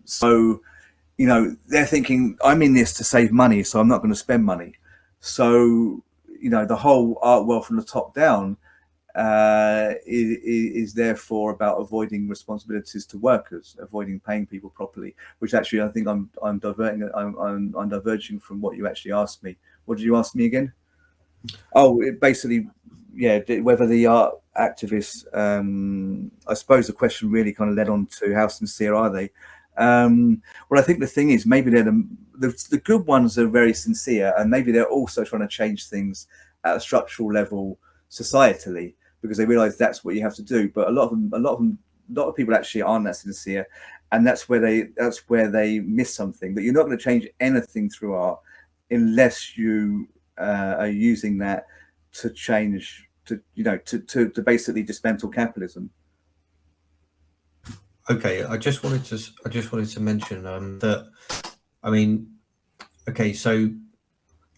So, they're thinking, I'm in this to save money, so I'm not going to spend money. So, the whole art world from the top down is therefore about avoiding responsibilities to workers, avoiding paying people properly. Which actually, I think I'm diverging from what you actually asked me. What did you ask me again? Oh, basically, whether the art activists. I suppose the question really kind of led on to how sincere are they. Well, I think the thing is, maybe they're the good ones are very sincere, and maybe they're also trying to change things at a structural level societally, because they realize that's what you have to do. But a lot of people actually aren't that sincere, and that's where they miss something. That you're not going to change anything through art unless you are using that to change, to basically dismantle capitalism. Okay, I just wanted to mention that, I mean, okay, so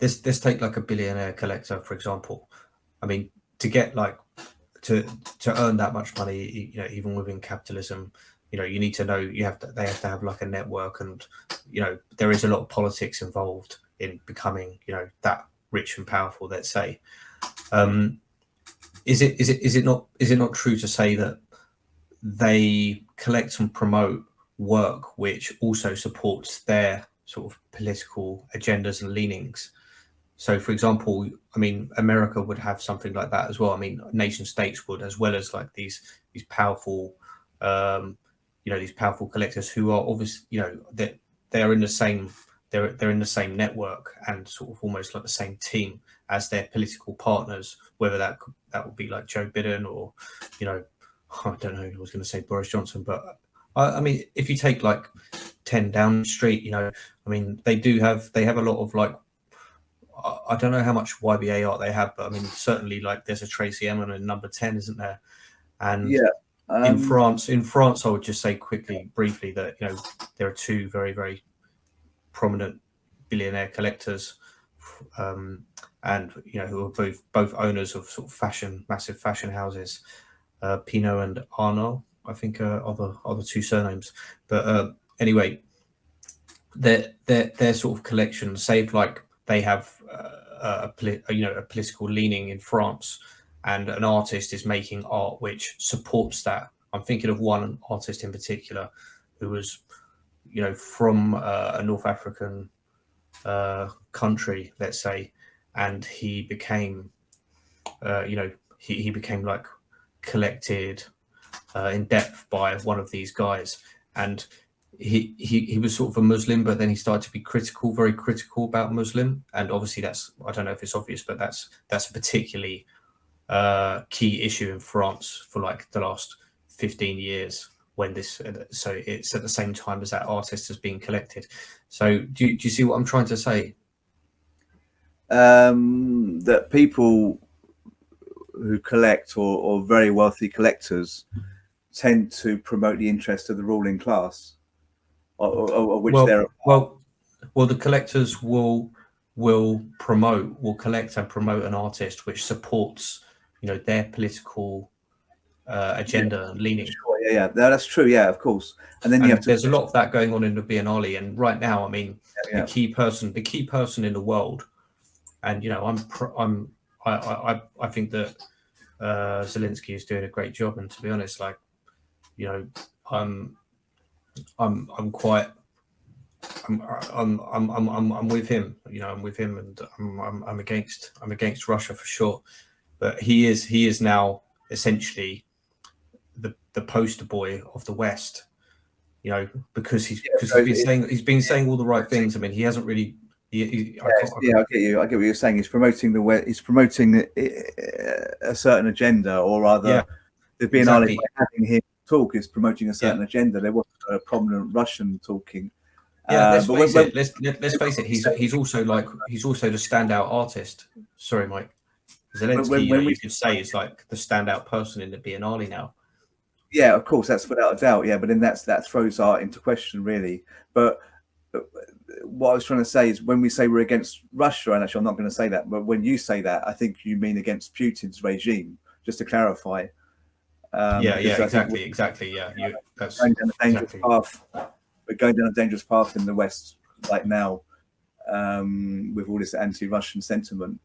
let's take like a billionaire collector, for example. I mean, to get like to earn that much money, even within capitalism, you need to know they have to have like a network, and there is a lot of politics involved in becoming that rich and powerful, let's say. Is it not true to say that they collect and promote work which also supports their sort of political agendas and leanings? So, for example, I mean, America would have something like that as well. I mean, nation states would, as well as like these powerful, these powerful collectors who are obviously, they're in the same, they're in the same network and sort of almost like the same team as their political partners. Whether that would be like Joe Biden or, I don't know, I was going to say Boris Johnson, but I mean, if you take like 10 Downing Street, I mean, they have a lot of like, I don't know how much YBA art they have, but I mean, certainly like there's a Tracy Emin in number 10, isn't there? And in France, I would just say briefly that, there are two very, very prominent billionaire collectors, and, who are both owners of sort of massive fashion houses, Pinault and Arnault, I think are the two surnames. But anyway, their sort of collection, saved like they have a political leaning in France, and an artist is making art which supports that. I'm thinking of one artist in particular who was, from a North African country, let's say, and he became, he became like collected in depth by one of these guys, and he was sort of a Muslim, but then he started to be very critical about Muslim, and obviously I don't know if it's obvious, but that's a particularly key issue in France for like the last 15 years when so it's at the same time as that artist is being collected. So do you see what I'm trying to say? That people who collect or very wealthy collectors tend to promote the interest of the ruling class, or which they're well, the collectors will collect and promote an artist which supports their political agenda and leaning. Sure, yeah, that's true. Yeah, of course. And then there's a lot of that going on in the Biennale, and right now, I mean, the key person in the world, and I think that Zelenskyy is doing a great job, and to be honest, like, I'm with him. I'm with him, and I'm against Russia for sure. But he is now essentially the poster boy of the West, because he's been saying all the right things. I mean, he hasn't really. I get you. I get what you're saying. He's promoting He's promoting a certain agenda, or rather, the Biennale having him talk is promoting a certain agenda. There was a prominent Russian talking. Yeah, let's face it. He's also the standout artist. Sorry, Mike. Zelenskyy, you could say, is like the standout person in the Biennale now. Yeah, of course, that's without a doubt. Yeah, but then that throws art into question, really. But what I was trying to say is when we say we're against Russia, and actually I'm not going to say that, but when you say that, I think you mean against Putin's regime, just to clarify. Exactly. Yeah, that's going down a dangerous exactly. path. We're going down a dangerous path in the West right now, with all this anti-Russian sentiment.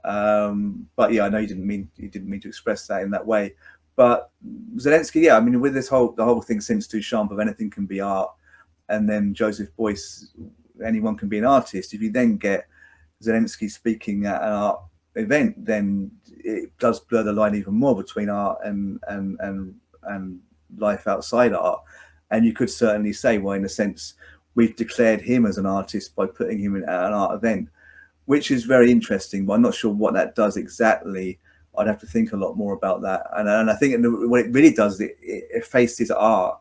But yeah, I know you didn't mean to express that in that way. But Zelenskyy, yeah, I mean, with the whole thing since Duchamp of anything can be art, and then Joseph Beuys, anyone can be an artist. If you then get Zelenskyy speaking at an art event, then it does blur the line even more between art and life outside art. And you could certainly say, well, in a sense, we've declared him as an artist by putting him at an art event, which is very interesting, but I'm not sure what that does exactly. I'd have to think a lot more about that. And I think what it really does, it faces art.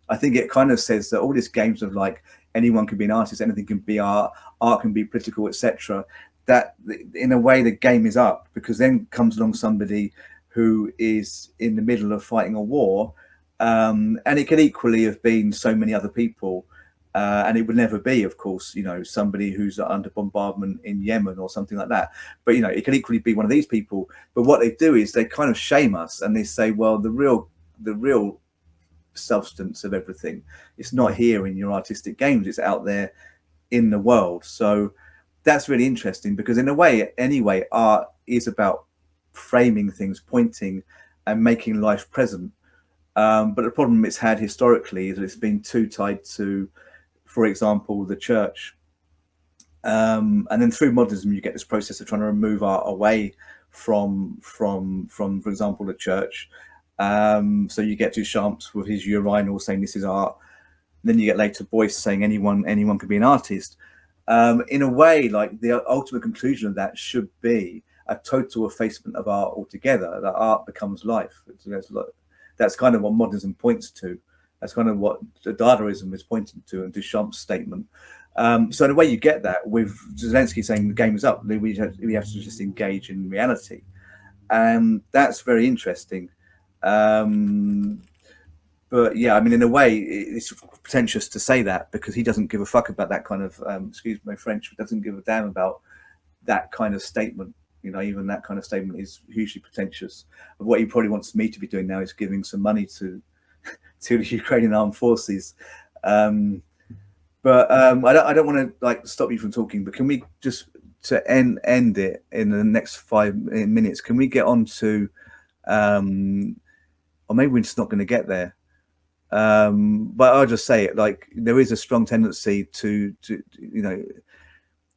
I think it kind of says that all these games of like anyone can be an artist, anything can be art, art can be political, etc. That in a way the game is up, because then comes along somebody who is in the middle of fighting a war, and it could equally have been so many other people. And it would never be, of course, somebody who's under bombardment in Yemen or something like that. But, it could equally be one of these people. But what they do is they kind of shame us, and they say, well, the real substance of everything, it's not here in your artistic games, it's out there in the world. So that's really interesting, because in a way, anyway, art is about framing things, pointing and making life present. But the problem it's had historically is that it's been too tied to, for example, the church. And then through modernism, you get this process of trying to remove art away from for example, the church. So you get Duchamp with his urinal saying this is art. Then you get later Beuys saying anyone could be an artist. In a way, like the ultimate conclusion of that should be a total effacement of art altogether, that art becomes life. That's kind of what modernism points to. That's kind of what the Dadaism is pointing to, and Duchamp's statement. So in a way, you get that with Zelenskyy saying the game is up. We have to just engage in reality, and that's very interesting. But yeah, I mean, in a way, it's pretentious to say that, because he doesn't give a fuck about that kind of, excuse my French, doesn't give a damn about that kind of statement. Even that kind of statement is hugely pretentious. What he probably wants me to be doing now is giving some money to the Ukrainian armed forces. But I don't want to stop you from talking, but can we just, to end it in the next 5 minutes, can we get on to, or maybe we're just not going to get there. But I'll just say it, like, there is a strong tendency to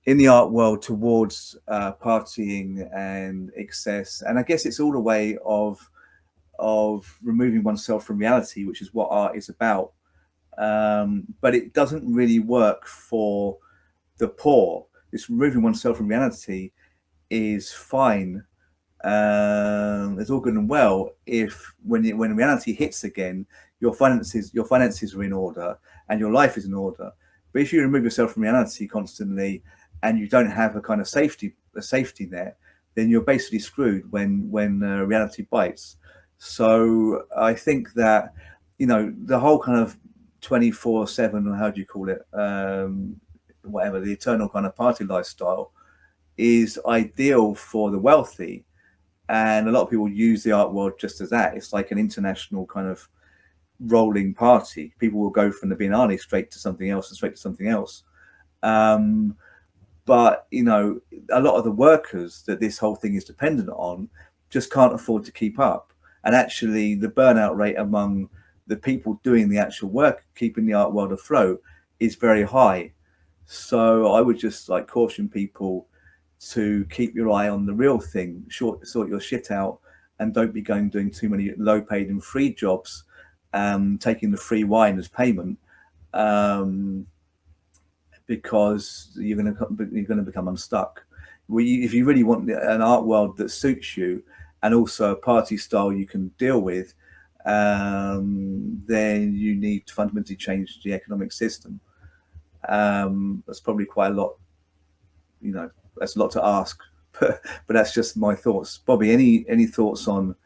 in the art world towards partying and excess, and I guess it's all a way of removing oneself from reality, which is what art is about. But it doesn't really work for the poor. This removing oneself from reality is fine. It's all good and well if when reality hits again, your finances are in order and your life is in order. But if you remove yourself from reality constantly and you don't have a kind of safety net, then you're basically screwed when reality bites. So I think that the whole kind of 24/7, or how do you call it, whatever, the eternal kind of party lifestyle is ideal for the wealthy, and a lot of people use the art world just as that. It's like an international kind of rolling party. People will go from the Biennale straight to something else and straight to something else. But a lot of the workers that this whole thing is dependent on just can't afford to keep up, and actually the burnout rate among the people doing the actual work, keeping the art world afloat, is very high. So I would just caution people to keep your eye on the real thing, sort your shit out, and don't be doing too many low paid and free jobs, taking the free wine as payment, because you're going to become unstuck. If you really want an art world that suits you, and also a party style you can deal with, then you need to fundamentally change the economic system. That's probably quite a lot, that's a lot to ask, but that's just my thoughts. Bobby, any thoughts on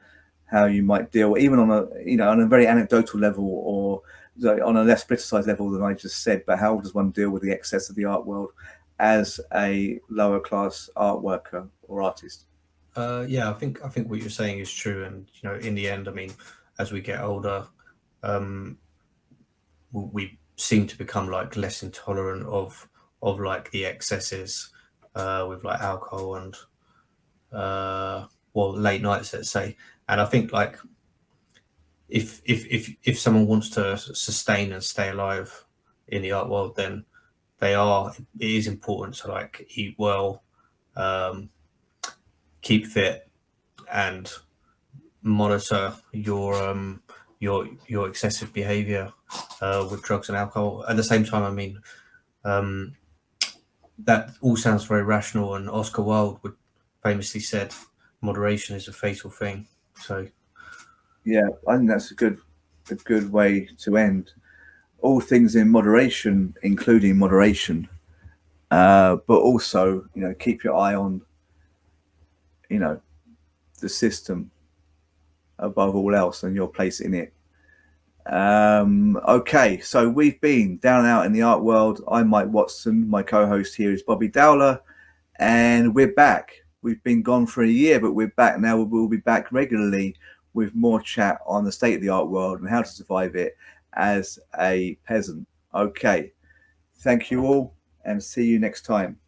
how you might deal, even on a very anecdotal level, or so on a less politicized level than I just said, but how does one deal with the excess of the art world as a lower class art worker or artist? Yeah, I think what you're saying is true, and you know, in the end, I mean, as we get older, we seem to become like less intolerant of like the excesses with like alcohol and well, late nights, let's say. And I think like if someone wants to sustain and stay alive in the art world, then it is important to like eat well, keep fit, and monitor your excessive behavior with drugs and alcohol. At the same time, I mean, that all sounds very rational, and Oscar Wilde would famously said, "Moderation is a fatal thing." So, Yeah, I think that's a good way to end. All things in moderation, including moderation, but also, you know, keep your eye on, you know, the system above all else and your place in it. Okay, so we've been down and out in the art world. I'm Mike Watson. My co-host here is Bobby Dowler, and we're back. We've been gone for a year, but we're back now. We'll be back regularly with more chat on the state of the art world and how to survive it as a peasant. Okay, thank you all, and see you next time.